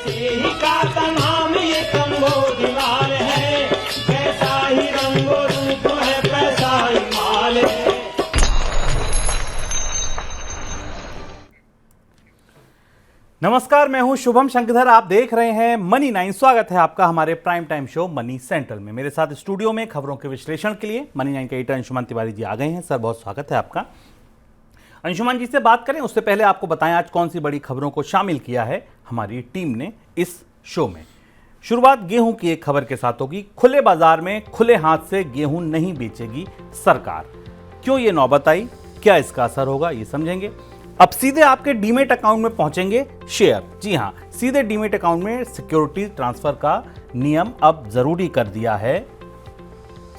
मसीही का तमाम ये कंबोधिलाल है, जैसा ही रंगो रूप है पैसा ही माल है। नमस्कार, मैं हूं शुभम शंकरधर। आप देख रहे हैं मनी 9। स्वागत है आपका हमारे prime time show money central में। मेरे साथ स्टूडियो में खबरों के विश्लेषण के लिए मनी 9 के एडिटर अंशुमान तिवारी जी आ गए हैं। सर, बहुत स्वागत है आपका। अंशुमान जी से बात करें उससे पहले आपको बताएं आज कौन सी बड़ी खबरों को शामिल किया है हमारी टीम ने इस शो में। शुरुआत गेहूं की एक खबर के साथ होगी। खुले बाजार में खुले हाथ से गेहूं नहीं बेचेगी सरकार। क्यों ये नौबत आई, क्या इसका असर होगा, ये समझेंगे। अब सीधे आपके डीमेट अकाउंट में पहुंचेंगे शेयर। जी हां, सीधे डीमेट अकाउंट में सिक्योरिटी ट्रांसफर का नियम अब जरूरी कर दिया है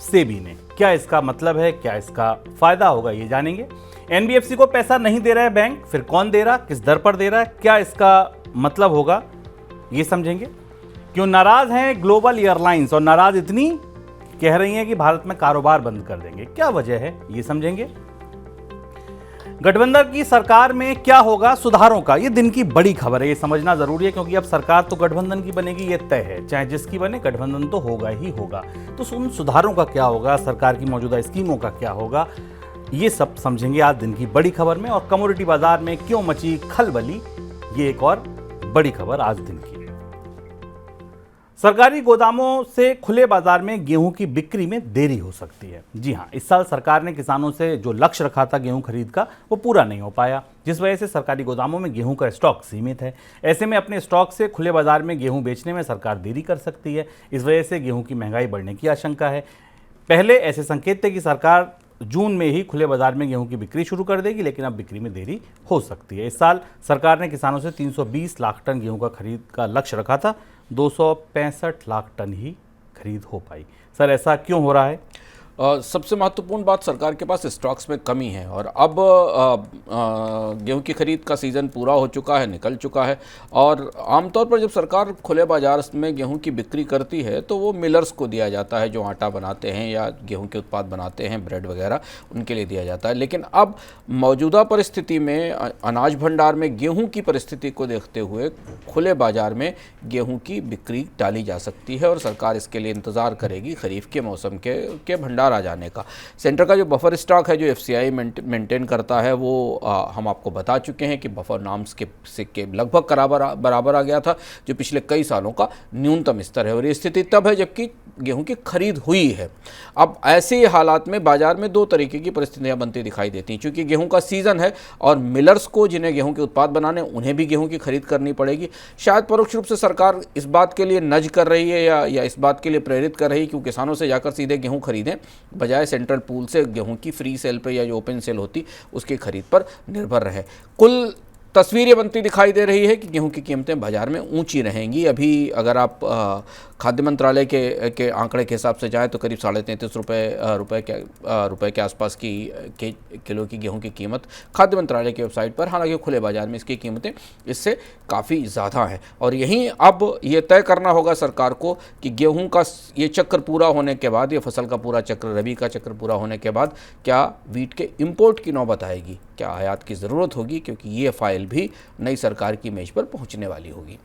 सेबी ने। क्या इसका मतलब है, क्या इसका फायदा होगा, ये जानेंगे। एनबीएफसी को पैसा नहीं दे रहा है बैंक, फिर कौन दे रहा, किस दर पर दे रहा है, क्या इसका मतलब होगा, ये समझेंगे। क्यों नाराज हैं ग्लोबल एयरलाइंस, और नाराज इतनी कह रही हैं कि भारत में कारोबार बंद कर देंगे, क्या वजह है, ये समझेंगे। गठबंधन की सरकार में क्या होगा सुधारों का, ये दिन की बड़ी खबर है, ये समझना जरूरी है, क्योंकि अब सरकार तो गठबंधन की बनेगी, ये तय है। चाहे जिसकी बने, गठबंधन तो होगा ही होगा। तो उन सुधारों का क्या होगा, सरकार की मौजूदा स्कीमों का क्या होगा, ये सब समझेंगे आज दिन की बड़ी खबर में। और कमोडिटी बाजार में क्यों मची खलबली, ये एक और बड़ी खबर आज दिन की। सरकारी गोदामों से खुले बाजार में गेहूं की बिक्री में देरी हो सकती है। जी हां, इस साल सरकार ने किसानों से जो लक्ष्य रखा था गेहूं खरीद का, वो पूरा नहीं हो पाया, जिस वजह से सरकारी गोदामों में गेहूं का स्टॉक सीमित है। ऐसे में अपने स्टॉक से खुले बाजार में गेहूं बेचने में सरकार देरी कर सकती है। इस वजह से गेहूं की महंगाई बढ़ने की आशंका है। पहले ऐसे संकेत थे कि सरकार जून में ही खुले बाजार में गेहूं की बिक्री शुरू कर देगी, लेकिन अब बिक्री में देरी हो सकती है। इस साल सरकार ने किसानों से 320 लाख टन गेहूं का खरीद का लक्ष्य रखा था, 265 लाख टन ही खरीद हो पाई। सर, ऐसा क्यों हो रहा है? सबसे महत्वपूर्ण बात, सरकार के पास स्टॉक्स में कमी है और अब गेहूं की खरीद का सीज़न पूरा हो चुका है, निकल चुका है। और आमतौर पर जब सरकार खुले बाजार में गेहूं की बिक्री करती है तो वो मिलर्स को दिया जाता है, जो आटा बनाते हैं या गेहूं के उत्पाद बनाते हैं, ब्रेड वगैरह, उनके लिए दिया जाता है। लेकिन अब मौजूदा परिस्थिति में अनाज भंडार में गेहूँ की परिस्थिति को देखते हुए खुले बाजार में गेहूँ की बिक्री डाली जा सकती है और सरकार इसके लिए इंतज़ार करेगी खरीफ के मौसम के भंडार आ जाने का। सेंटर का जो बफर स्टॉक है, जो एफसीआई मेंटेन करता है, वो हम आपको बता चुके हैं कि बफर नॉर्म्स के लगभग बराबर आ गया था, जो पिछले कई सालों का न्यूनतम स्तर है। और ये स्थिति तब है जबकि गेहूं की खरीद हुई है। अब ऐसे हालात में बाजार में दो तरीके की परिस्थितियां बनती दिखाई देती हैं। चूंकि गेहूं का सीजन है और मिलर्स को, जिन्हें गेहूं के उत्पाद बनाने, उन्हें भी गेहूं की खरीद करनी पड़ेगी। शायद परोक्ष रूप से सरकार इस बात के लिए नज कर रही है या इस बात के लिए प्रेरित कर रही है कि किसानों से जाकर सीधे गेहूं खरीदें, बजाय सेंट्रल पूल से गेहूं की फ्री सेल पे या जो ओपन सेल होती उसकी खरीद पर निर्भर रहे। कुल तस्वीर ये बनती दिखाई दे रही है कि गेहूं की कीमतें बाजार में ऊंची रहेंगी। अभी अगर आप खाद्य मंत्रालय के आंकड़े के हिसाब से जाएं तो करीब 33.5 रुपए के आसपास की किलो की गेहूं की कीमत खाद्य मंत्रालय की वेबसाइट पर। हालांकि खुले बाजार में इसकी कीमतें इससे काफ़ी ज़्यादा हैं और यहीं अब ये तय करना होगा सरकार को कि गेहूं का ये चक्र पूरा होने के बाद, ये फसल का पूरा चक्र, रबी का चक्र पूरा होने के बाद, क्या वीट के इम्पोर्ट की नौबत आएगी, क्या आयात की ज़रूरत होगी, क्योंकि ये फाइल भी नई सरकार की मेज पर पहुंचने वाली होगी।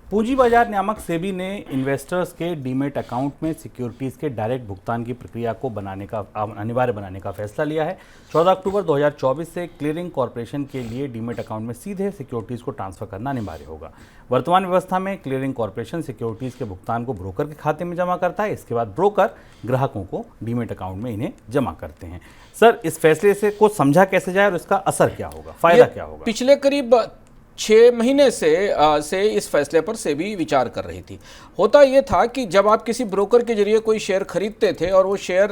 पूंजी बाजार नियामक सेबी ने इन्वेस्टर्स के डीमेट अकाउंट में सिक्योरिटीज के डायरेक्ट भुगतान की प्रक्रिया को अनिवार्य बनाने का फैसला लिया है। 14 अक्टूबर 2024 से क्लियरिंग कॉरपोरेशन के लिए डीमेट अकाउंट में सीधे सिक्योरिटीज को ट्रांसफर करना अनिवार्य होगा। वर्तमान व्यवस्था में क्लियरिंग कॉरपोरेशन सिक्योरिटीज के भुगतान को ब्रोकर के खाते में जमा करता है, इसके बाद ब्रोकर ग्राहकों को डीमेट अकाउंट में इन्हें जमा करते हैं। सर, इस फैसले से को समझा कैसे जाए और इसका असर क्या होगा, फायदा क्या होगा? पिछले करीब 6 महीने से इस फैसले पर सेबी विचार कर रही थी। होता ये था कि जब आप किसी ब्रोकर के जरिए कोई शेयर खरीदते थे और वो शेयर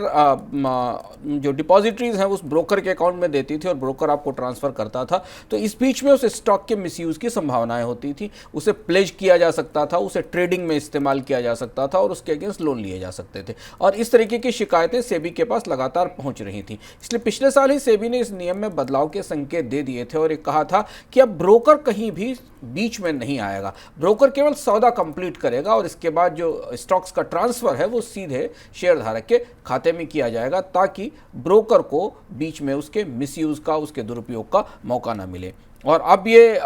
जो डिपॉजिटरीज हैं उस ब्रोकर के अकाउंट में देती थी और ब्रोकर आपको ट्रांसफ़र करता था, तो इस बीच में उस स्टॉक के मिसयूज़ की संभावनाएं होती थी। उसे प्लेज किया जा सकता था, उसे ट्रेडिंग में इस्तेमाल किया जा सकता था और उसके अगेंस्ट लोन लिए जा सकते थे। और इस तरीके की शिकायतें सेबी के पास लगातार पहुँच रही थी। इसलिए पिछले साल ही सेबी ने इस नियम में बदलाव के संकेत दे दिए थे और एक कहा था कि अब ब्रोकर कहीं भी बीच में नहीं आएगा, ब्रोकर केवल सौदा कंप्लीट करेगा और इसके बाद जो स्टॉक्स का ट्रांसफर है वो सीधे शेयर धारक के खाते में किया जाएगा, ताकि ब्रोकर को बीच में उसके मिसयूज का, उसके दुरुपयोग का मौका ना मिले। और अब ये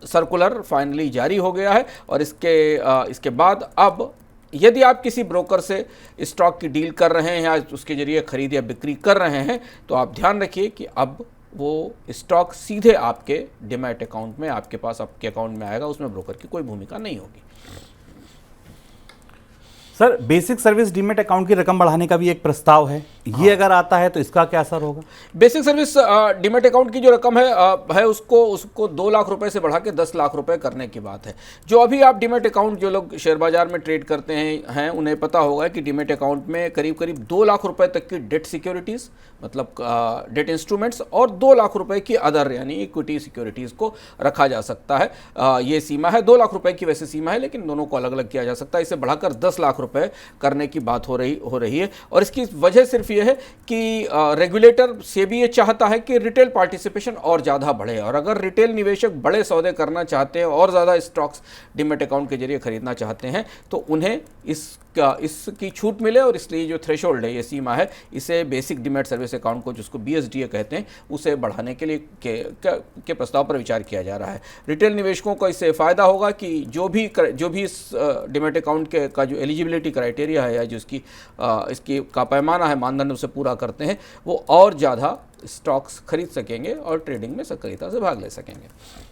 सर्कुलर फाइनली जारी हो गया है और इसके बाद अब यदि आप किसी ब्रोकर से स्टॉक की डील कर रहे हैं या उसके जरिए खरीद या बिक्री कर रहे हैं तो आप ध्यान रखिए कि अब वो स्टॉक सीधे आपके डीमैट अकाउंट में आपके पास आपके अकाउंट में आएगा, उसमें ब्रोकर की कोई भूमिका नहीं होगी। Sir, basic service demat account की रकम बढ़ाने का भी एक प्रस्ताव है, ये अगर आता है तो इसका क्या असर होगा? बेसिक सर्विस डीमैट अकाउंट की जो रकम है उसको 2 लाख रुपए से बढ़ा के 10 लाख रुपए करने की बात है। जो अभी आप डीमैट अकाउंट, जो लोग शेयर बाजार में ट्रेड करते हैं उन्हें पता होगा कि डीमैट अकाउंट में करीब करीब 2 लाख रुपए तक की डेट सिक्योरिटीज, मतलब डेट इंस्ट्रूमेंट्स, और 2 लाख रुपए की अदर यानी इक्विटी सिक्योरिटीज को रखा जा सकता है। ये सीमा है 2 लाख रुपए की, वैसे सीमा है, लेकिन दोनों को अलग अलग किया जा सकता है। इसे बढ़ाकर 10 लाख रुपए करने की बात हो रही है और इसकी वजह सिर्फ ये है कि रेगुलेटर सेबी ये चाहता है कि रिटेल पार्टिसिपेशन और ज़्यादा बढ़े, और अगर रिटेल निवेशक बड़े सौदे करना चाहते हैं और ज़्यादा स्टॉक्स डीमैट अकाउंट के जरिए खरीदना चाहते हैं तो उन्हें इसकी छूट मिले, और इसलिए जो थ्रेशोल्ड है, ये सीमा है, इसे बेसिक डीमैट सर्विस अकाउंट को जिसको BSDA कहते हैं उसे बढ़ाने के लिए के प्रस्ताव पर विचार किया जा रहा है। रिटेल निवेशकों को इससे फ़ायदा होगा कि जो भी इस डीमैट अकाउंट का जो एलिजिबिलिटी क्राइटेरिया है या जो इसकी का पैमाना है, मानदंड उसे पूरा करते हैं, वो और ज़्यादा स्टॉक्स खरीद सकेंगे और ट्रेडिंग में सक्रियता से भाग ले सकेंगे।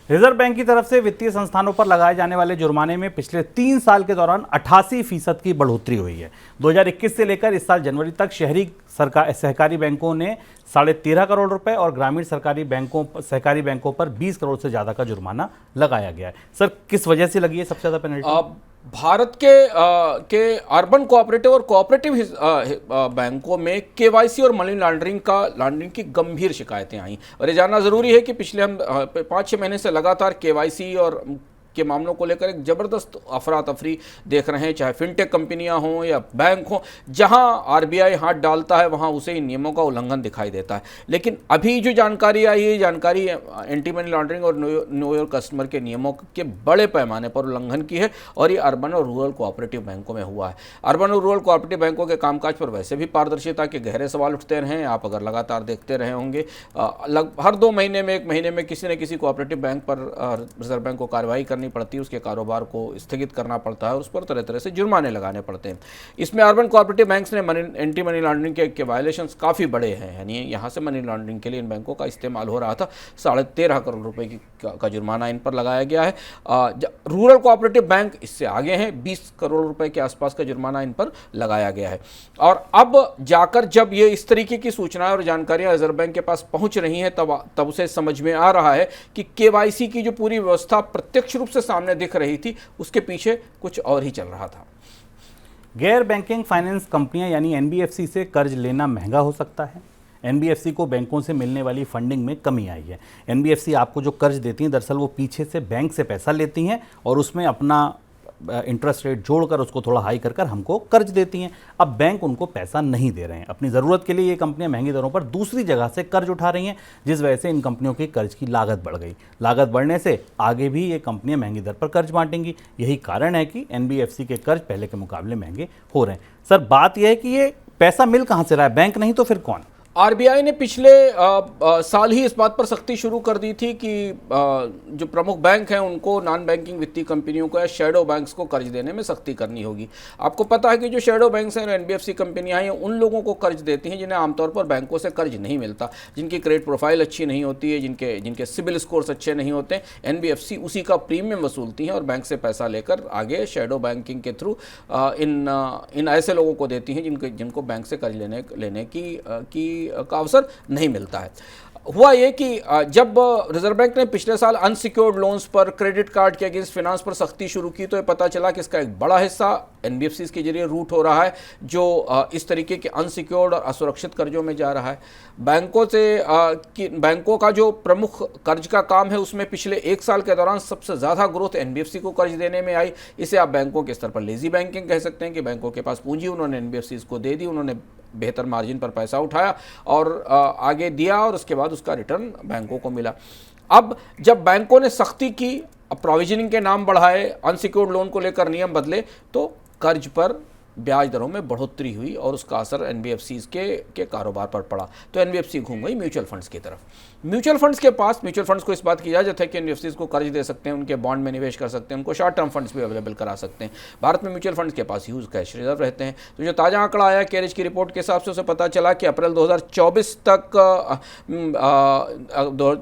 रिजर्व बैंक की तरफ से वित्तीय संस्थानों पर लगाए जाने वाले जुर्माने में पिछले 3 साल के दौरान 88% की बढ़ोतरी हुई है। 2021 से लेकर इस साल जनवरी तक शहरी सहकारी बैंकों ने 13.5 करोड़ रुपए और ग्रामीण सहकारी बैंकों पर 20 करोड़ से ज्यादा का जुर्माना लगाया गया है। सर, किस वजह से लगी है सबसे ज्यादा पेनल्टी? भारत के अर्बन कोऑपरेटिव और कोऑपरेटिव बैंकों में केवाईसी और मनी लॉन्ड्रिंग की गंभीर शिकायतें आई, और ये जानना जरूरी है कि पिछले हम 5-6 महीने से लगातार केवाईसी और के मामलों को लेकर एक ज़बरदस्त अफरा तफरी देख रहे हैं, चाहे फिनटेक कंपनियां हों या बैंक हों। जहां RBI हाथ डालता है वहां उसे इन नियमों का उल्लंघन दिखाई देता है। लेकिन अभी जो जानकारी आई है, जानकारी एंटी मनी लॉन्ड्रिंग और नो योर कस्टमर के नियमों के बड़े पैमाने पर उल्लंघन की है, और ये अर्बन और रूरल कोऑपरेटिव बैंकों में हुआ है। अर्बन और रूरल कोऑपरेटिव बैंकों के कामकाज पर वैसे भी पारदर्शिता के गहरे सवाल उठते रहे हैं। आप अगर लगातार देखते रहे होंगे, हर 2 महीने में 1 महीने में किसी न किसी कोऑपरेटिव बैंक पर रिजर्व बैंक को कार्रवाई करनी पड़ती है, उसके कारोबार को स्थगित करना पड़ता है और उस पर तरह तरह से जुर्माने लगाने पड़ते हैं। इसमें अर्बन कोऑपरेटिव बैंक्स ने एंटी मनी लॉन्ड्रिंग के वायलेशंस काफ़ी बड़े हैं, यानी यहाँ से मनी लॉन्ड्रिंग के लिए इन बैंकों का इस्तेमाल हो रहा था। 13.5 करोड़ रुपए का जुर्माना इन पर लगाया गया है। रूरल कोऑपरेटिव बैंक इससे आगे हैं, 20 करोड़ रुपए के आसपास का जुर्माना इन पर लगाया गया है। और अब जाकर जब ये इस तरीके की सूचनाएं और जानकारियां रिजर्व बैंक के पास पहुंच रही हैं, तब उसे समझ में आ रहा है कि केवाईसी की जो पूरी व्यवस्था प्रत्यक्ष रूप से सामने दिख रही थी, उसके पीछे कुछ और ही चल रहा था। गैर बैंकिंग फाइनेंस कंपनियां यानी NBFC से कर्ज लेना महंगा हो सकता है। NBFC को बैंकों से मिलने वाली फंडिंग में कमी आई है। NBFC आपको जो कर्ज देती हैं, दरअसल वो पीछे से बैंक से पैसा लेती हैं और उसमें अपना इंटरेस्ट रेट जोड़कर उसको थोड़ा हाई कर हमको कर्ज देती हैं। अब बैंक उनको पैसा नहीं दे रहे हैं। अपनी ज़रूरत के लिए ये कंपनियां महंगी दरों पर दूसरी जगह से कर्ज उठा रही हैं, जिस वजह से इन कंपनियों की कर्ज की लागत बढ़ गई। लागत बढ़ने से आगे भी ये कंपनियां महंगी दर पर कर्ज बांटेंगी। यही कारण है कि NBFC के कर्ज पहले के मुकाबले महंगे हो रहे हैं। सर, बात यह है कि ये पैसा मिल कहाँ से रहा है? बैंक नहीं तो फिर कौन? RBI ने पिछले साल ही इस बात पर सख्ती शुरू कर दी थी कि जो प्रमुख बैंक हैं उनको नॉन बैंकिंग वित्तीय कंपनियों को या शैडो बैंक्स को कर्ज देने में सख्ती करनी होगी। आपको पता है कि जो शैडो बैंक्स हैं, NBFC कंपनियां हैं, उन लोगों को कर्ज देती हैं जिन्हें आमतौर पर बैंकों से कर्ज नहीं मिलता, जिनकी क्रेडिट प्रोफाइल अच्छी नहीं होती है, जिनके सिबिल स्कोर्स अच्छे नहीं होते। NBFC उसी का प्रीमियम वसूलती हैं और बैंक से पैसा लेकर आगे शैडो बैंकिंग के थ्रू इन ऐसे लोगों को देती हैं जिनको बैंक से कर्ज लेने की का अवसर नहीं मिलता है। हुआ ये कि जब रिजर्व बैंक ने पिछले साल अनसिक्योर्ड लोन्स पर, क्रेडिट कार्ड के अगेंस्ट फाइनेंस पर सख्ती शुरू की, तो ये पता चला कि इसका एक बड़ा हिस्सा NBFCs के जरिए रूट हो रहा है, जो इस तरीके के अनसिक्योर्ड और असुरक्षित कर्जों में जा रहा है। बैंकों का जो प्रमुख कर्ज का काम है, उसमें पिछले 1 साल के दौरान सबसे ज़्यादा ग्रोथ NBFC को कर्ज देने में आई। इसे आप बैंकों के स्तर पर लेजी बैंकिंग कह सकते हैं कि बैंकों के पास पूंजी उन्होंने NBFCs को दे दी, उन्होंने बेहतर मार्जिन पर पैसा उठाया और आगे दिया और उसके बाद उसका रिटर्न बैंकों को मिला। अब जब बैंकों ने सख्ती की, प्रोविजनिंग के नाम बढ़ाए, अनसिक्योर्ड लोन को लेकर नियम बदले, तो कर्ज पर ब्याज दरों में बढ़ोतरी हुई और उसका असर एनबीएफसीज के कारोबार पर पड़ा, तो एनबीएफसी घूम गई म्यूचुअल फंड्स की तरफ। म्यूचुअल फंड्स को इस बात की इजाज़त है कि एनबीएफसीज को कर्ज दे सकते हैं, उनके बॉन्ड में निवेश कर सकते हैं, उनको शॉर्ट टर्म फंड्स भी अवेलेबल करा सकते हैं। भारत में म्यूचुअल फंड्स के पास ह्यूज कैश रिजर्व रहते हैं। तो जो ताज़ा आंकड़ा आया कैरिज की रिपोर्ट के हिसाब से उसे पता चला कि अप्रैल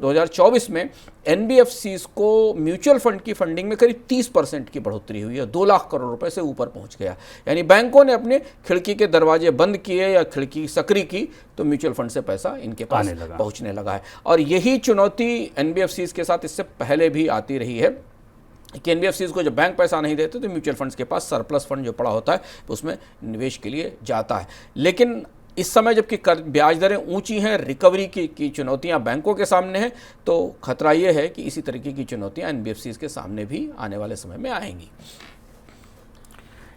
2024 में एनबीएफसीज को म्यूचुअल फंड की फंडिंग में करीब 30% की बढ़ोतरी हुई है, 2 लाख करोड़ रुपए से ऊपर पहुंच गया। यानी बैंकों ने अपने खिड़की के दरवाजे बंद किए या खिड़की सक्रिय की तो म्यूचुअल फंड से पैसा इनके पास पहुंचने लगा है। और यही चुनौती एनबीएफसीज के साथ इससे पहले भी आती रही है कि एनबीएफसीज को जब बैंक पैसा नहीं देते तो म्यूचुअल फंड्स के पास सरप्लस फंड जो पड़ा होता है उसमें निवेश के लिए जाता है। लेकिन इस समय जबकि ब्याज दरें ऊंची हैं, रिकवरी की चुनौतियां बैंकों के सामने हैं, तो खतरा ये है कि इसी तरीके की चुनौतियां एनबीएफसीज के सामने भी आने वाले समय में आएंगी।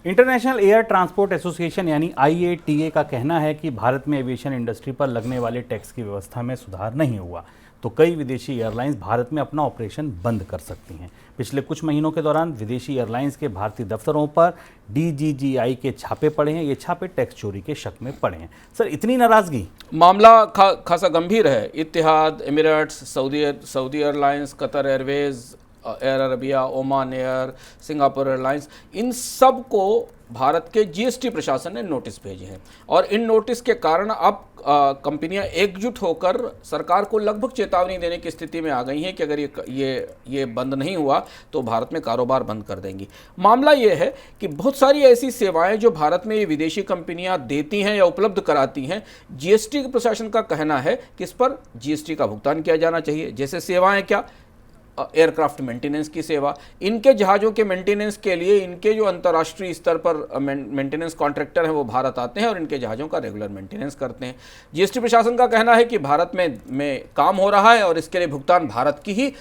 इंटरनेशनल एयर ट्रांसपोर्ट एसोसिएशन यानी IATA का कहना है कि भारत में एविएशन इंडस्ट्री पर लगने वाले टैक्स की व्यवस्था में सुधार नहीं हुआ तो कई विदेशी एयरलाइंस भारत में अपना ऑपरेशन बंद कर सकती हैं। पिछले कुछ महीनों के दौरान विदेशी एयरलाइंस के भारतीय दफ्तरों पर DGGI के छापे पड़े हैं। ये छापे टैक्स चोरी के शक में पड़े हैं। सर, इतनी नाराजगी? मामला खासा गंभीर है। Etihad, Emirates, Saudi Airlines, Qatar Airways, Air Arabia, Oman Air, Singapore Airlines, इन सब को भारत के जीएसटी प्रशासन ने नोटिस भेजे हैं और इन नोटिस के कारण अब कंपनियां एकजुट होकर सरकार को लगभग चेतावनी देने की स्थिति में आ गई हैं कि अगर ये बंद नहीं हुआ तो भारत में कारोबार बंद कर देंगी। मामला ये है कि बहुत सारी ऐसी सेवाएं जो भारत में ये विदेशी कंपनियां देती हैं या उपलब्ध कराती हैं, जीएसटी प्रशासन का कहना है कि इस पर जीएसटी का भुगतान किया जाना चाहिए। जैसे सेवाएं क्या? एयरक्राफ्ट मेंटेनेंस की सेवा, इनके जहाज़ों के मेंटेनेंस के लिए इनके जो अंतर्राष्ट्रीय स्तर पर मेंटेनेंस कॉन्ट्रैक्टर हैं वो भारत आते हैं और इनके जहाज़ों का रेगुलर मेंटेनेंस करते हैं। जीएसटी प्रशासन का कहना है कि भारत में काम हो रहा है और इसके लिए भुगतान भारत की ही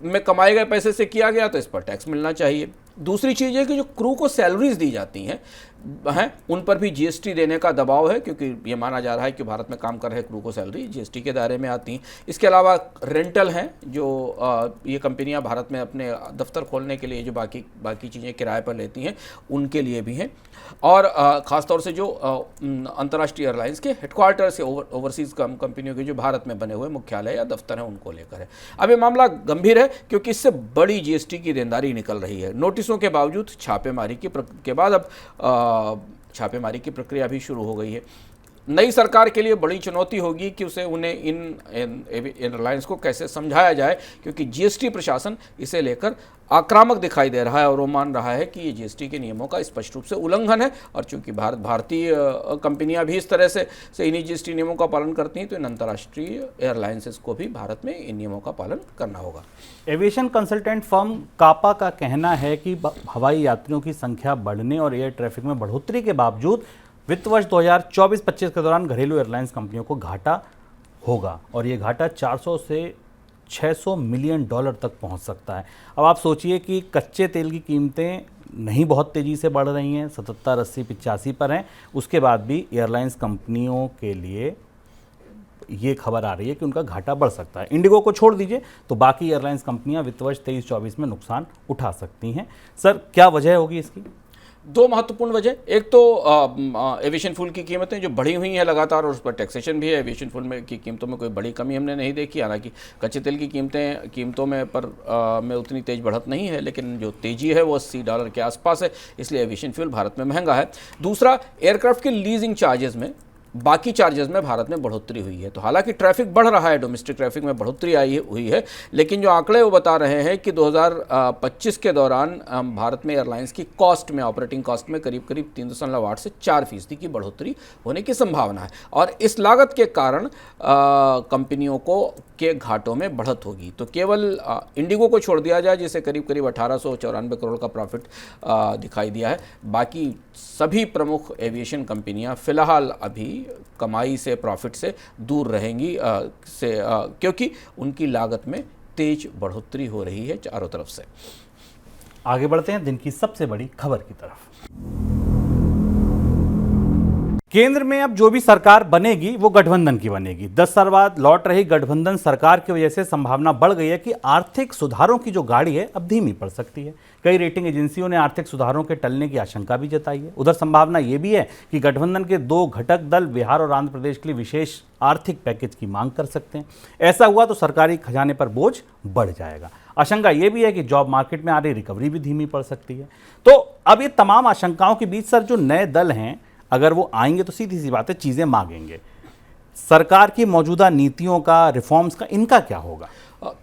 में कमाए गए पैसे से किया गया तो इस पर टैक्स मिलना चाहिए। दूसरी चीज़ है कि जो क्रू को सैलरीज दी जाती हैं उन पर भी जीएसटी देने का दबाव है, क्योंकि ये माना जा रहा है कि भारत में काम कर रहे क्रू को सैलरी जीएसटी के दायरे में आती हैं। इसके अलावा रेंटल हैं जो ये कंपनियां भारत में अपने दफ्तर खोलने के लिए जो बाकी चीज़ें किराए पर लेती हैं उनके लिए भी हैं। और ख़ासतौर से जो अंतर्राष्ट्रीय एयरलाइंस के हेडक्वार्टर्स या ओवरसीज़ कंपनियों के जो भारत में बने हुए मुख्यालय या दफ्तर हैं उनको लेकर है। अब ये मामला गंभीर है क्योंकि इससे बड़ी जीएसटी की देनदारी निकल रही है। नोटिसों के बावजूद छापेमारी के बाद अब छापेमारी की प्रक्रिया भी शुरू हो गई है। नई सरकार के लिए बड़ी चुनौती होगी कि उन्हें इन एयरलाइंस को कैसे समझाया जाए, क्योंकि जीएसटी प्रशासन इसे लेकर आक्रामक दिखाई दे रहा है और वो मान रहा है कि ये जीएसटी के नियमों का स्पष्ट रूप से उल्लंघन है। और चूंकि भारतीय कंपनियां भी इस तरह से इन्हीं जीएसटी नियमों का पालन करती हैं तो इन अंतर्राष्ट्रीय एयरलाइंसेस को भी भारत में इन नियमों का पालन करना होगा। एविएशन कंसल्टेंट फर्म कापा का कहना है कि हवाई यात्रियों की संख्या बढ़ने और एयर ट्रैफिक में बढ़ोतरी के बावजूद वित्त वर्ष 2024-25 के दौरान घरेलू एयरलाइंस कंपनियों को घाटा होगा और ये घाटा 400 से 600 मिलियन डॉलर तक पहुंच सकता है। अब आप सोचिए कि कच्चे तेल की कीमतें नहीं बहुत तेज़ी से बढ़ रही हैं, 77, 80, 85 पर हैं। उसके बाद भी एयरलाइंस कंपनियों के लिए ये खबर आ रही है कि उनका घाटा बढ़ सकता है। इंडिगो को छोड़ दीजिए तो बाकी एयरलाइंस कंपनियां वित्त वर्ष 23-24 में नुकसान उठा सकती हैं। सर, क्या वजह होगी इसकी? दो महत्वपूर्ण वजह। एक तो एविएशन फ्यूल की कीमतें जो बढ़ी हुई हैं लगातार और उस पर टैक्सेशन भी है। एविएशन फ्यूल की कीमतों में कोई बड़ी कमी हमने नहीं देखी, हालांकि कच्चे तेल की कीमतों में उतनी तेज बढ़त नहीं है, लेकिन जो तेजी है वो $80 के आसपास है, इसलिए एविएशन फ्यूल भारत में महंगा है। दूसरा, एयरक्राफ्ट के लीजिंग चार्जेस में, बाकी चार्जेस में भारत में बढ़ोतरी हुई है। तो हालांकि ट्रैफिक बढ़ रहा है, डोमेस्टिक ट्रैफिक में बढ़ोतरी हुई है, लेकिन जो आंकड़े वो बता रहे हैं कि 2025 के दौरान भारत में एयरलाइंस की कॉस्ट में, ऑपरेटिंग कॉस्ट में करीब 3.8 से 4% की बढ़ोतरी होने की संभावना है। और इस लागत के कारण कंपनियों के घाटों में बढ़त होगी। तो केवल इंडिगो को छोड़ दिया जाए जिसे करीब 1894 करोड़ का प्रॉफिट दिखाई दिया है, बाकी सभी प्रमुख एविएशन कंपनियां फिलहाल अभी कमाई से, प्रॉफिट से दूर रहेंगी क्योंकि उनकी लागत में तेज बढ़ोतरी हो रही है चारों तरफ से। आगे बढ़ते हैं दिन की सबसे बड़ी खबर की तरफ। केंद्र में अब जो भी सरकार बनेगी वो गठबंधन की बनेगी। 10 साल बाद लौट रही गठबंधन सरकार की वजह से संभावना बढ़ गई है कि आर्थिक सुधारों की जो गाड़ी है अब धीमी पड़ सकती है। कई रेटिंग एजेंसियों ने आर्थिक सुधारों के टलने की आशंका भी जताई है। उधर संभावना ये भी है कि गठबंधन के दो घटक दल बिहार और आंध्र प्रदेश के लिए विशेष आर्थिक पैकेज की मांग कर सकते हैं। ऐसा हुआ तो सरकारी खजाने पर बोझ बढ़ जाएगा। आशंका ये भी है कि जॉब मार्केट में आ रही रिकवरी भी धीमी पड़ सकती है। तो अब ये तमाम आशंकाओं के बीच सर जो नए दल हैं अगर वो आएंगे तो सीधी सी बात है चीजें मांगेंगे। सरकार की मौजूदा नीतियों का, रिफॉर्म्स का, इनका क्या होगा?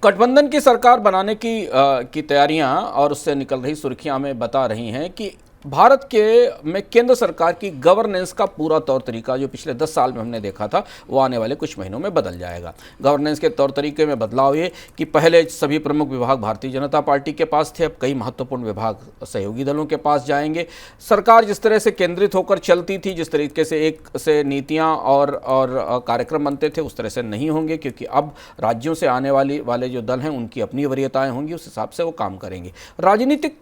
गठबंधन की सरकार बनाने की तैयारियां और उससे निकल रही सुर्खियां हमें बता रही हैं कि भारत में केंद्र सरकार की गवर्नेंस का पूरा तौर तरीका जो पिछले 10 साल में हमने देखा था वो आने वाले कुछ महीनों में बदल जाएगा। गवर्नेंस के तौर तरीके में बदलाव ये कि पहले सभी प्रमुख विभाग भारतीय जनता पार्टी के पास थे, अब कई महत्वपूर्ण विभाग सहयोगी दलों के पास जाएंगे। सरकार जिस तरह से केंद्रित होकर चलती थी, जिस तरीके से एक से नीतियाँ और कार्यक्रम बनते थे, उस तरह से नहीं होंगे, क्योंकि अब राज्यों से आने वाले जो दल हैं उनकी अपनी वरीयताएँ होंगी, उस हिसाब से वो काम करेंगे। राजनीतिक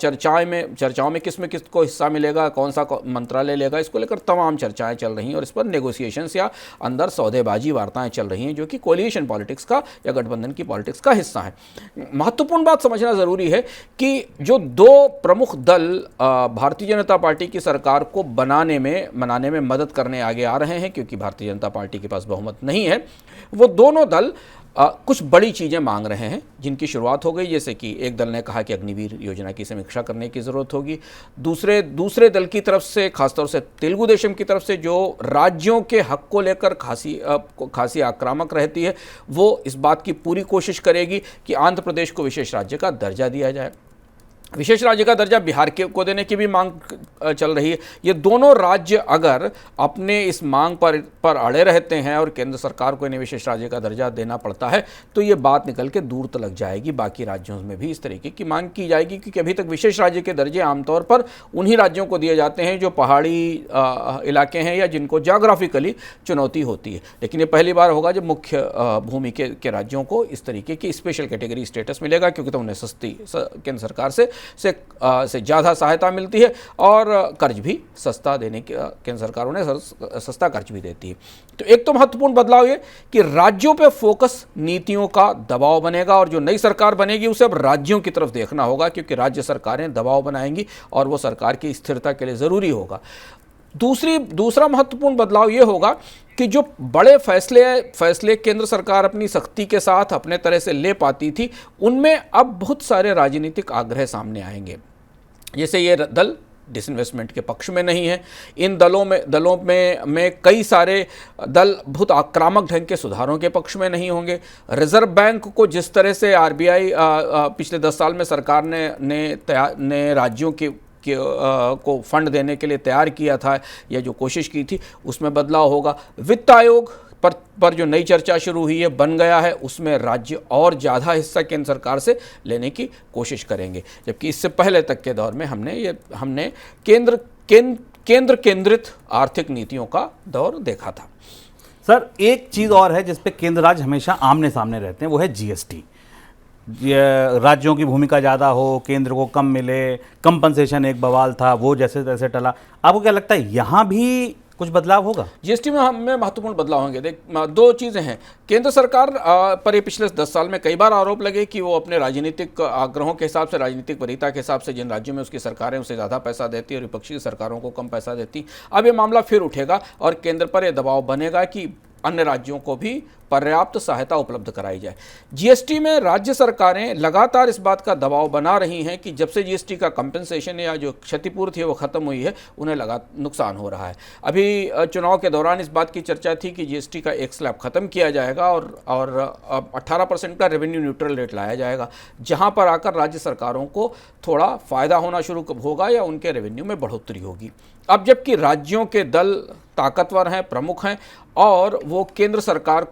चर्चाओं में किसको हिस्सा मिलेगा, कौन सा मंत्रालय लेगा, इसको लेकर तमाम चर्चाएं चल रही हैं और इस पर नेगोशिएशंस या अंदर सौदेबाजी वार्ताएं चल रही हैं, जो कि कोलिशन पॉलिटिक्स का या गठबंधन की पॉलिटिक्स का हिस्सा है। महत्वपूर्ण बात समझना जरूरी है कि जो दो प्रमुख दल भारतीय जनता पार्टी की सरकार को बनाने में मदद करने आगे आ रहे हैं, क्योंकि भारतीय जनता पार्टी के पास बहुमत नहीं है, वो दोनों दल कुछ बड़ी चीज़ें मांग रहे हैं जिनकी शुरुआत हो गई। जैसे कि एक दल ने कहा कि अग्निवीर योजना की समीक्षा करने की ज़रूरत होगी। दूसरे दल की तरफ से, खासतौर से तेलुगु देशम की तरफ से, जो राज्यों के हक को लेकर खासी आक्रामक रहती है, वो इस बात की पूरी कोशिश करेगी कि आंध्र प्रदेश को विशेष राज्य का दर्जा दिया जाए। विशेष राज्य का दर्जा बिहार को देने की भी मांग चल रही है। ये दोनों राज्य अगर अपने इस मांग पर अड़े रहते हैं और केंद्र सरकार को इन्हें विशेष राज्य का दर्जा देना पड़ता है तो ये बात निकल के दूर तक जाएगी। बाकी राज्यों में भी इस तरीके की मांग की जाएगी, क्योंकि अभी तक विशेष राज्य के दर्जे आमतौर पर उन्हीं राज्यों को दिए जाते हैं जो पहाड़ी इलाके हैं या जिनको ज्योग्राफिकली चुनौती होती है। लेकिन ये पहली बार होगा जब मुख्य भूमि के राज्यों को इस तरीके की स्पेशल कैटेगरी स्टेटस मिलेगा, क्योंकि तो उन्हें सस्ती केंद्र सरकार से ज़्यादा सहायता मिलती है और कर्ज भी सस्ता देने की केंद्र सरकार उन्हें सस्ता कर्ज भी देती है। तो एक तो महत्वपूर्ण बदलाव ये कि राज्यों पे फोकस नीतियों का दबाव बनेगा और जो नई सरकार बनेगी उसे अब राज्यों की तरफ देखना होगा, क्योंकि राज्य सरकारें दबाव बनाएंगी और वो सरकार की स्थिरता के लिए ज़रूरी होगा। दूसरा महत्वपूर्ण बदलाव ये होगा कि जो बड़े फैसले केंद्र सरकार अपनी सख्ती के साथ अपने तरह से ले पाती थी, उनमें अब बहुत सारे राजनीतिक आग्रह सामने आएंगे। जैसे ये दल डिसइन्वेस्टमेंट के पक्ष में नहीं है। इन दलों में कई सारे दल बहुत आक्रामक ढंग के सुधारों के पक्ष में नहीं होंगे। रिजर्व बैंक को जिस तरह से आरबीआई पिछले 10 साल में सरकार ने राज्यों को फंड देने के लिए तैयार किया था या जो कोशिश की थी, उसमें बदलाव होगा। वित्त आयोग पर जो नई चर्चा शुरू हुई है, बन गया है, उसमें राज्य और ज़्यादा हिस्सा केंद्र सरकार से लेने की कोशिश करेंगे, जबकि इससे पहले तक के दौर में हमने केंद्र केंद्रित आर्थिक नीतियों का दौर देखा था। सर एक चीज़ और है जिस पे केंद्र राज्य हमेशा आमने सामने रहते हैं, वो है जीएसटी। राज्यों की भूमिका ज़्यादा हो, केंद्र को कम मिले, कंपनसेशन एक बवाल था, वो जैसे तैसे टला। आपको क्या लगता है यहाँ भी कुछ बदलाव होगा? जीएसटी में महत्वपूर्ण बदलाव होंगे। देख, दो चीज़ें हैं। केंद्र सरकार पर ये पिछले 10 साल में कई बार आरोप लगे कि वो अपने राजनीतिक आग्रहों के हिसाब से, राजनीतिक वरीयता के हिसाब से जिन राज्यों में उसकी सरकारें उसे ज़्यादा पैसा देती और विपक्षी सरकारों को कम पैसा देती। अब ये मामला फिर उठेगा और केंद्र पर यह दबाव बनेगा कि अन्य राज्यों को भी पर्याप्त सहायता उपलब्ध कराई जाए। जीएसटी में राज्य सरकारें लगातार इस बात का दबाव बना रही हैं कि जब से जीएसटी का कंपनसेशन या जो क्षतिपूर्ति है वो खत्म हुई है, उन्हें नुकसान हो रहा है। अभी चुनाव के दौरान इस बात की चर्चा थी कि जीएसटी का एक स्लैब खत्म किया जाएगा और 18% का रेवेन्यू न्यूट्रल रेट लाया जाएगा, जहां पर आकर राज्य सरकारों को थोड़ा फ़ायदा होना शुरू होगा या उनके रेवेन्यू में बढ़ोतरी होगी। अब जबकि राज्यों के दल ताकतवर हैं, प्रमुख हैं और वो केंद्र सरकार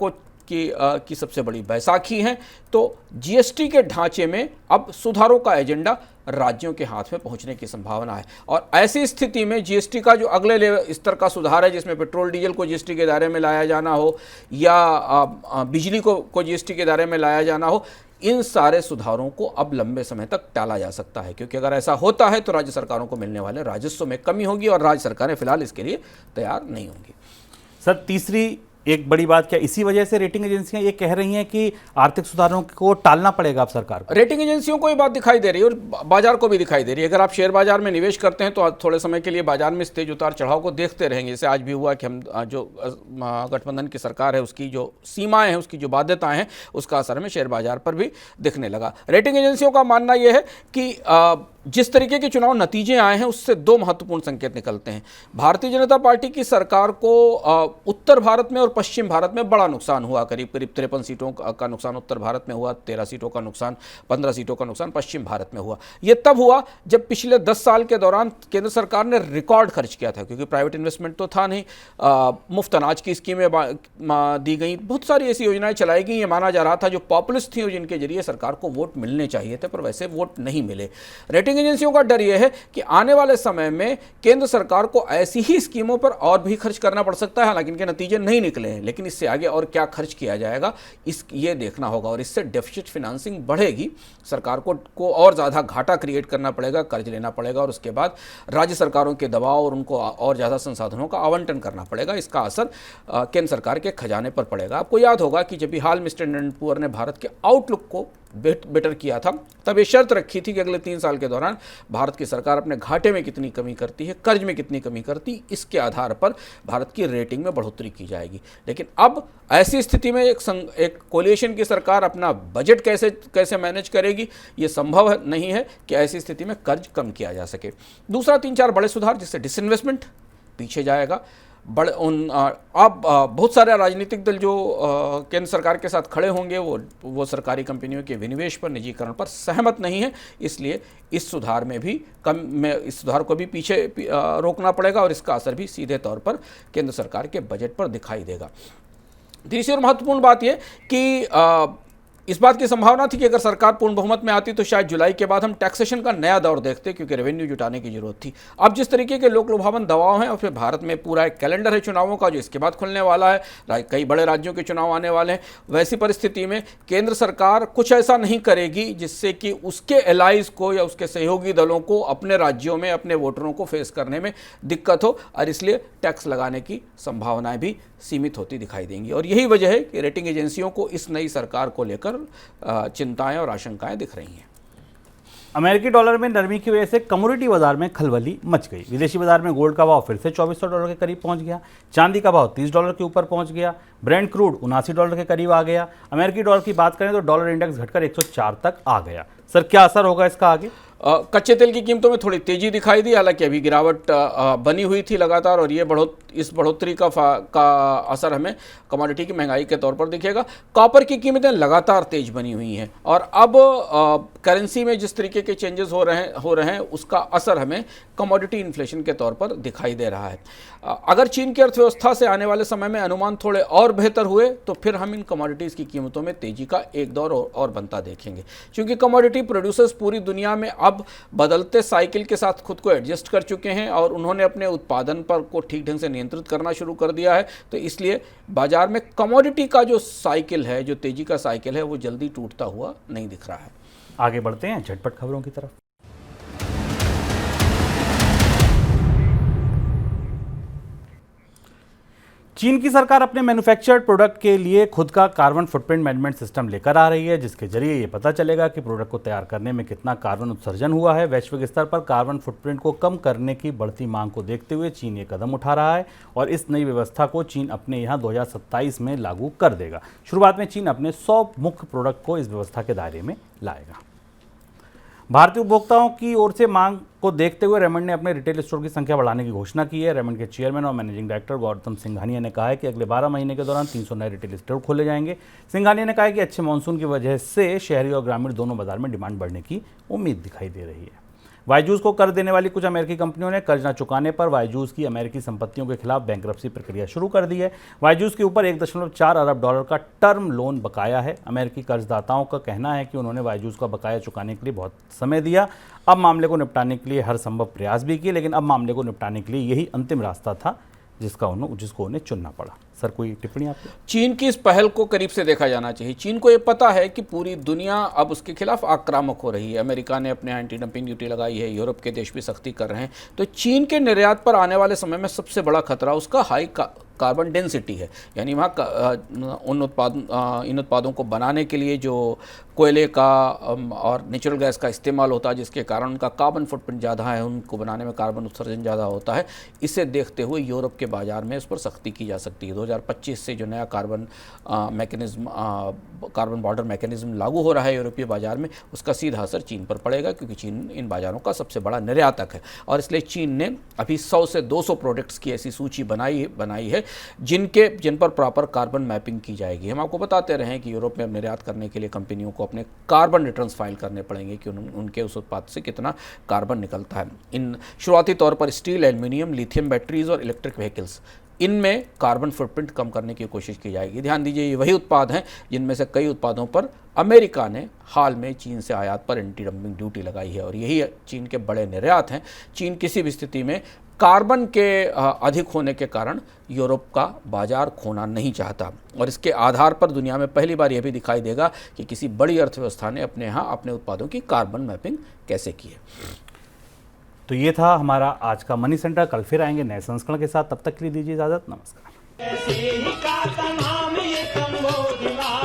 की सबसे बड़ी बैसाखी हैं, तो जीएसटी के ढांचे में अब सुधारों का एजेंडा राज्यों के हाथ में पहुंचने की संभावना है। और ऐसी स्थिति में जीएसटी का जो अगले स्तर का सुधार है, जिसमें पेट्रोल डीजल को जीएसटी के दायरे में लाया जाना हो या बिजली को जीएसटी के दायरे में लाया जाना हो, इन सारे सुधारों को अब लंबे समय तक टाला जा सकता है, क्योंकि अगर ऐसा होता है तो राज्य सरकारों को मिलने वाले राजस्व में कमी होगी और राज्य सरकारें फिलहाल इसके लिए तैयार नहीं होंगी। सर, तीसरी एक बड़ी बात, क्या इसी वजह से रेटिंग एजेंसियां ये कह रही हैं कि आर्थिक सुधारों को टालना पड़ेगा अब सरकार को? रेटिंग एजेंसियों को ये बात दिखाई दे रही है और बाजार को भी दिखाई दे रही है। अगर आप शेयर बाजार में निवेश करते हैं तो आज थोड़े समय के लिए बाजार में इस तेज उतार चढ़ाव को देखते रहेंगे। जैसे आज भी हुआ कि हम जो गठबंधन की सरकार है उसकी जो सीमाएं हैं, उसकी जो बाध्यताएं हैं, उसका असर हमें शेयर बाजार पर भी दिखने लगा। रेटिंग एजेंसियों का मानना यह है कि जिस तरीके के चुनाव नतीजे आए हैं उससे दो महत्वपूर्ण संकेत निकलते हैं। भारतीय जनता पार्टी की सरकार को उत्तर भारत में और पश्चिम भारत में बड़ा नुकसान हुआ, करीब करीब 53 सीटों का नुकसान उत्तर भारत में हुआ, 13 सीटों का नुकसान, 15 सीटों का नुकसान पश्चिम भारत में हुआ। यह तब हुआ जब पिछले 10 साल के दौरान केंद्र सरकार ने रिकॉर्ड खर्च किया था, क्योंकि प्राइवेट इन्वेस्टमेंट तो था नहीं, मुफ्त अनाज की स्कीमें दी गई, बहुत सारी ऐसी योजनाएं चलाई गई। ये माना जा रहा था जो पॉपुलिस्ट थी जिनके जरिए सरकार को वोट मिलने चाहिए थे, पर वैसे वोट नहीं मिले। रेटिंग एजेंसियों का डर यह है कि आने वाले समय में केंद्र सरकार को ऐसी ही स्कीमों पर और भी खर्च करना पड़ सकता है। हालांकि इनके नतीजे नहीं निकले हैं, लेकिन इससे आगे और क्या खर्च किया जाएगा ये देखना होगा, और इससे डेफिसिट फिनेंसिंग बढ़ेगी। सरकार को और ज़्यादा घाटा क्रिएट करना पड़ेगा, कर्ज लेना पड़ेगा, और उसके बाद राज्य सरकारों के दबाव और उनको और ज़्यादा संसाधनों का आवंटन करना पड़ेगा। इसका असर केंद्र सरकार के खजाने पर पड़ेगा। आपको याद होगा कि जब भी हाल में स्टैंडर्ड एंड पुअर ने भारत के आउटलुक को बेटर किया था, तब ये शर्त रखी थी कि अगले 3 साल के दौरान भारत की सरकार अपने घाटे में कितनी कमी करती है, कर्ज में कितनी कमी करती, इसके आधार पर भारत की रेटिंग में बढ़ोतरी की जाएगी। लेकिन अब ऐसी स्थिति में एक कोलिएशन की सरकार अपना बजट कैसे मैनेज करेगी, ये संभव नहीं है कि ऐसी स्थिति में कर्ज कम किया जा सके। दूसरा 3-4 बड़े सुधार, जिससे डिसइन्वेस्टमेंट पीछे जाएगा। अब बहुत सारे राजनीतिक दल जो केंद्र सरकार के साथ खड़े होंगे वो सरकारी कंपनियों के विनिवेश पर, निजीकरण पर सहमत नहीं है। इसलिए इस सुधार को भी पीछे रोकना पड़ेगा और इसका असर भी सीधे तौर पर केंद्र सरकार के बजट पर दिखाई देगा। तीसरी और महत्वपूर्ण बात यह कि इस बात की संभावना थी कि अगर सरकार पूर्ण बहुमत में आती तो शायद जुलाई के बाद हम टैक्सेशन का नया दौर देखते, क्योंकि रेवेन्यू जुटाने की जरूरत थी। अब जिस तरीके के लोक लुभावन दबाव हैं और फिर भारत में पूरा एक कैलेंडर है चुनावों का जो इसके बाद खुलने वाला है, कई बड़े राज्यों के चुनाव आने वाले हैं, वैसी परिस्थिति में केंद्र सरकार कुछ ऐसा नहीं करेगी जिससे कि उसके एलाइज को या उसके सहयोगी दलों को अपने राज्यों में अपने वोटरों को फेस करने में दिक्कत हो, और इसलिए टैक्स लगाने की संभावनाएं भी सीमित होती दिखाई देंगी। और यही वजह है कि रेटिंग एजेंसियों को इस नई सरकार को लेकर चिंताएं और आशंकाएं दिख रही हैं। अमेरिकी डॉलर में नरमी की वजह से कमोडिटी बाजार में खलबली मच गई। विदेशी बाजार में गोल्ड का भाव फिर से $2400 के करीब पहुंच गया। चांदी का भाव $30 के ऊपर पहुंच गया। ब्रेंट क्रूड $79 के करीब आ गया। अमेरिकी डॉलर की बात करें तो डॉलर इंडेक्स घटकर 104 तक आ गया। सर, क्या असर होगा इसका आगे? कच्चे तेल की कीमतों में थोड़ी तेजी दिखाई दी, हालांकि अभी गिरावट बनी हुई थी लगातार, और ये इस बढ़ोतरी का असर हमें कमोडिटी की महंगाई के तौर पर दिखेगा। कॉपर की कीमतें लगातार तेज बनी हुई हैं, और अब करेंसी में जिस तरीके के चेंजेस हो रहे हैं उसका असर हमें कमोडिटी इन्फ्लेशन के तौर पर दिखाई दे रहा है। अगर चीन की अर्थव्यवस्था से आने वाले समय में अनुमान थोड़े और बेहतर हुए तो फिर हम इन कमोडिटीज़ की कीमतों में तेजी का एक दौर और बनता देखेंगे, क्योंकि कमोडिटी प्रोड्यूसर्स पूरी दुनिया में अब बदलते साइकिल के साथ खुद को एडजस्ट कर चुके हैं और उन्होंने अपने उत्पादन पर को ठीक ढंग से नियंत्रित करना शुरू कर दिया है। तो इसलिए बाजार में कमोडिटी का जो साइकिल है, जो तेजी का साइकिल है, वो जल्दी टूटता हुआ नहीं दिख रहा है। आगे बढ़ते हैं झटपट खबरों की तरफ। चीन की सरकार अपने मैन्युफैक्चर्ड प्रोडक्ट के लिए खुद का कार्बन फुटप्रिंट मैनेजमेंट सिस्टम लेकर आ रही है, जिसके जरिए ये पता चलेगा कि प्रोडक्ट को तैयार करने में कितना कार्बन उत्सर्जन हुआ है। वैश्विक स्तर पर कार्बन फुटप्रिंट को कम करने की बढ़ती मांग को देखते हुए चीन ये कदम उठा रहा है, और इस नई व्यवस्था को चीन अपने यहाँ 2027 में लागू कर देगा। शुरुआत में चीन अपने 100 मुख्य प्रोडक्ट को इस व्यवस्था के दायरे में लाएगा। भारतीय उपभोक्ताओं की ओर से मांग को देखते हुए रेमंड ने अपने रिटेल स्टोर की संख्या बढ़ाने की घोषणा की है। रेमंड के चेयरमैन और मैनेजिंग डायरेक्टर गौतम सिंघानिया ने कहा है कि अगले 12 महीने के दौरान 300 नए रिटेल स्टोर खोले जाएंगे। सिंघानिया ने कहा है कि अच्छे मानसून की वजह से शहरी और ग्रामीण दोनों बाजार में डिमांड बढ़ने की उम्मीद दिखाई दे रही है। वाईजूस को कर देने वाली कुछ अमेरिकी कंपनियों ने कर्ज न चुकाने पर वाईजूस की अमेरिकी संपत्तियों के खिलाफ बैंकरप्सी प्रक्रिया शुरू कर दी है। वाईजूस के ऊपर $1.4 अरब का टर्म लोन बकाया है। अमेरिकी कर्जदाताओं का कहना है कि उन्होंने वाईजूस का बकाया चुकाने के लिए बहुत समय दिया, अब मामले को निपटाने के लिए हर संभव प्रयास भी किए, लेकिन अब मामले को निपटाने के लिए यही अंतिम रास्ता था जिसको उन्हें चुनना पड़ा। सर कोई टिप्पणी आपकी? चीन की इस पहल को करीब से देखा जाना चाहिए। चीन को ये पता है कि पूरी दुनिया अब उसके खिलाफ आक्रामक हो रही है। अमेरिका ने अपने एंटी डंपिंग ड्यूटी लगाई है, यूरोप के देश भी सख्ती कर रहे हैं। तो चीन के निर्यात पर आने वाले समय में सबसे बड़ा खतरा उसका हाई कार्बन डेंसिटी है, यानी वहाँ इन उत्पादों को बनाने के लिए जो कोयले का और नेचुरल गैस का इस्तेमाल होता है, जिसके कारण उनका कार्बन फुटप्रिंट ज़्यादा है, उनको बनाने में कार्बन उत्सर्जन ज़्यादा होता है। इसे देखते हुए यूरोप के बाज़ार में इस पर सख्ती की जा सकती है। 2025 से जो नया कार्बन बॉर्डर मैकेनिज्म लागू हो रहा है यूरोपीय बाज़ार में, उसका सीधा असर चीन पर पड़ेगा, क्योंकि चीन इन बाज़ारों का सबसे बड़ा निर्यातक है। और इसलिए चीन ने अभी 100 से 200 प्रोडक्ट्स की ऐसी सूची बनाई है जिन पर प्रॉपर कार्बन मैपिंग की जाएगी। हम आपको बताते रहे हैं कि यूरोप में अब निर्यात करने के लिए कंपनियों को अपने कार्बन रिटर्न्स फाइल करने पड़ेंगे कि उनके उस उत्पाद से कितना कार्बन निकलता है। इन शुरुआती तौर पर स्टील, एल्युमिनियम, लिथियम बैटरीज और इलेक्ट्रिक व्हीकल्स, इनमें कार्बन फुटप्रिंट कम करने की कोशिश की जाएगी। ध्यान दीजिए, ये वही उत्पाद हैं जिनमें से कई उत्पादों पर अमेरिका ने हाल में चीन से आयात पर एंटी डंपिंग ड्यूटी लगाई है, और यही चीन के बड़े निर्यात हैं। चीन किसी भी स्थिति में कार्बन के अधिक होने के कारण यूरोप का बाजार खोना नहीं चाहता, और इसके आधार पर दुनिया में पहली बार यह भी दिखाई देगा कि किसी बड़ी अर्थव्यवस्था ने अपने यहाँ अपने उत्पादों की कार्बन मैपिंग कैसे की है। तो ये था हमारा आज का मनी सेंटर। कल फिर आएंगे नए संस्करण के साथ, तब तक के लिए दीजिए इजाजत। नमस्कार। ऐसे ही का तमाम ये संबोधिला